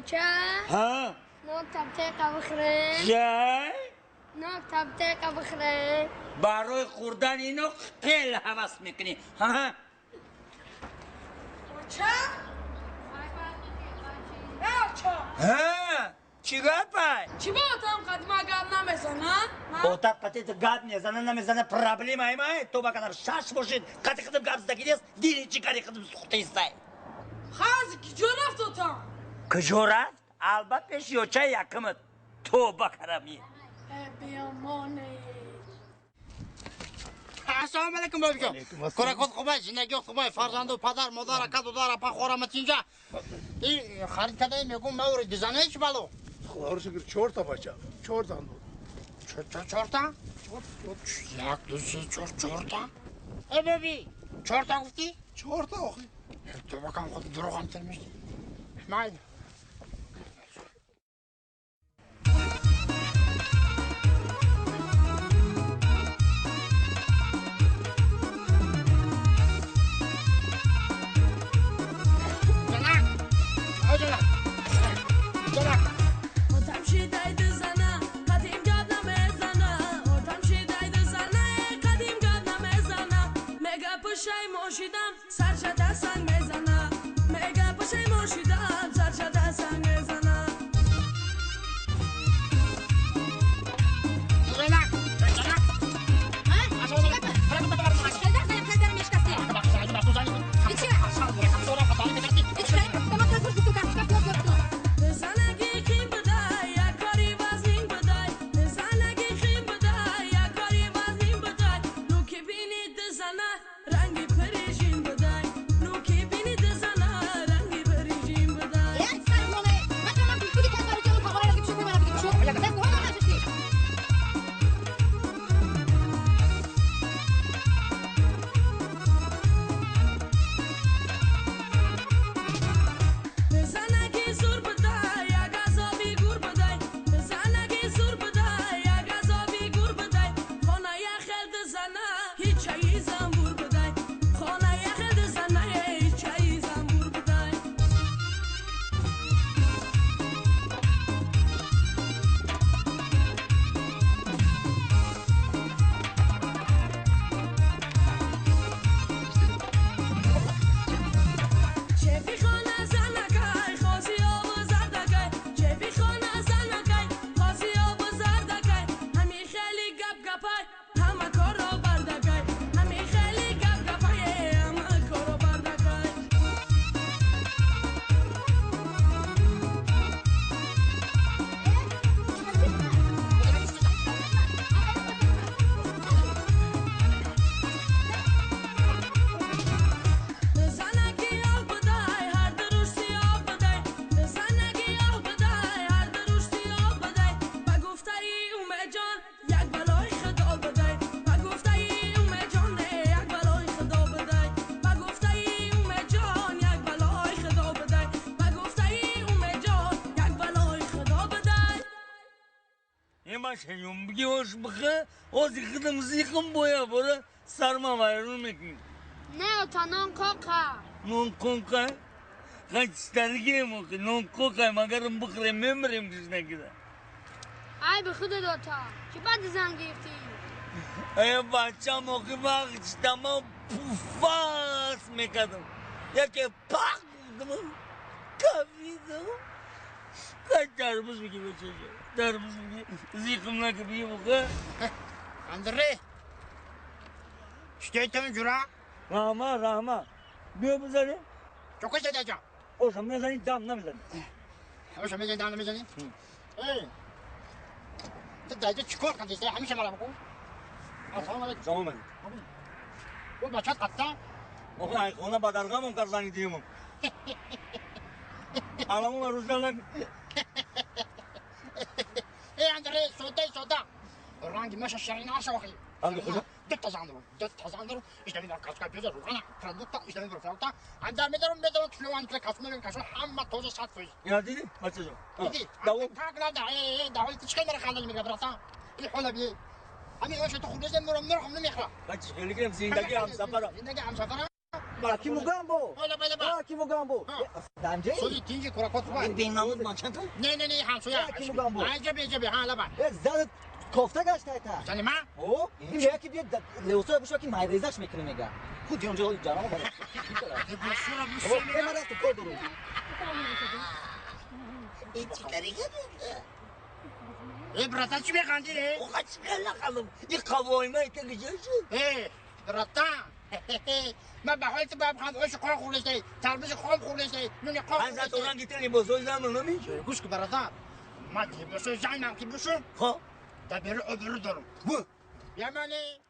چه؟ ها نوک تبتیقه بخره چه؟ نوک تبتیقه بخره برای خوردن اینو خیلی حوض میکنی ها؟ چه؟ ها چی گپه؟ چی با اتم قدیمه گرد نمیزنن؟ اتاق قطعیت گپ میزنن نمیزنن پرابلیم های تو با قدر شش باشید قطعی قدم گپ زدگی نیست دیری چی کاری قدم سخته ایستای خازی کجا رفت اتم؟ کجا رفت؟ البته شیوچه یکمت تو بکرمی بیامانه السلام علیکم بابیشو کارکات خوبه زندگی خوبه فرزند و پدر مادر کد و دار پا خورمت اینجا این خرید کده میگم مورد دیزنه چی بالو خدا رو شکر 4 تا بچه 4 تا اند چهار تا یک دو سه چهار تا ای بابی 4 تا گفتی 4 تا آخه تو بکن خود دروغ هم ترمیشتی مای سرشده سنگ میزنه میگه پشه مرشیدم سرشده سنگ میزنه شنیم بگیوش بخه اوزی خدم زیخم بویا برا سرما وایرون میکنی نه تا نان کوکا نون کنکا خیلی سترگی موقع نون کوکا مگرم بخوریم میمریم کش نگیده ای به خود دوتا چی بعد زن گرفتی ای بچه موقع وقت تمام پوفاس میکردم یکی پاک بودم کافیدم خیلی دربوز میگی بچه دربوز میگی زیخم نکه بیه موقع اندره شتیتم جورا رحمه بیا بزنیم چوکش داده جا اوشم میزنی دم نمیزنی اوشم میزنی دم نمیزنی ای تو داده چیکار کردی همیشه مرا بکن السلام علیکم سلام علیکم و بچت قطع آخه ای خونه بدرگمون کردنی دیمون الان روزدارم ای اندره سودا رنگی ماشه شیرین عرش واخی Hangi hoca? Dört tazandır. İşte bir kaskı yapıyoruz. Ruhana, frankta, işte bir frankta. Anda medirum tülüvan tüle kasmıyor kasmıyor. Hamma tozu satfıyor. Ya dedi, açacağım. Dedi. Davul. Kalkla da, davul tişken mera kaldı mı gabrata? İyi hola bir. Abi o şey tuhul bizim muram muram ne mikra. Kaç gelikrim zindagi ham safara. Zindagi ham safara. Aki Mugambo. Öyle böyle bak. Aki Mugambo. Damje. Soyu tinci kurakot kuma. Ben namaz maçanta. Ne hamsuya. Aki Mugambo. Ayca be hala bak. زن کوفته گشت تا Sen ma? او این میگه که بیا لوسا بشو که مایریزش میکنه میگه خود اونجا جارم بالا Şura bu او seni. من رفت کار درو İyi çıkarı kadın. Brata çime kandire. O kaç kala kalım. Bir kavoyma itekeceksin. Brata. Ma bahayt bab kan oş kol kulesi. Tarbiş kol kulesi. Nune kol Ben zaten oradan getireyim bozoy zamanı mı? Kuş ki brata. Ma ki bu söz zaten ki bu şu. Ha? Da biri öbürü durum. Bu. Yemeni.